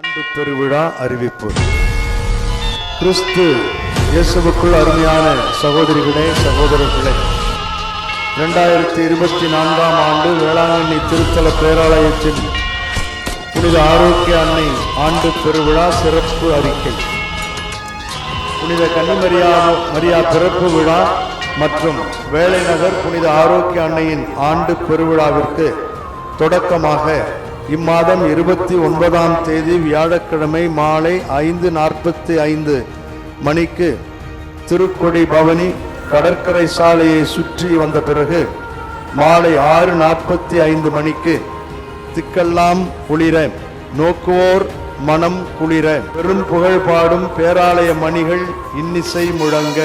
ஆண்டு பெருவிழா அறிவிப்பு. கிறிஸ்து இயேசுவுக்குள் அருமையான சகோதரிகளே, சகோதரர்களே, 2024 ஆண்டு வேளாங்கண்ணி திருத்தல பேராலயத்தின் புனித ஆரோக்கிய அன்னை ஆண்டு பெருவிழா சிறப்பு அறிக்கை. புனித கன்னிமரியா பிறப்பு விழா மற்றும் வேலைநகர் புனித ஆரோக்கிய அன்னையின் ஆண்டு பெருவிழாவிற்கு தொடக்கமாக இம்மாதம் 29ஆம் தேதி வியாழக்கிழமை மாலை 5:45 மணிக்கு திருக்கொடி பவனி கடற்கரை சாலையை சுற்றி வந்த பிறகு மாலை 6:45 மணிக்கு திக்கெல்லாம் குளிர நோக்குவோர் மனம் குளிர பெரும் புகழ் பாடும் பேராலய மணிகள் இன்னிசை முழங்க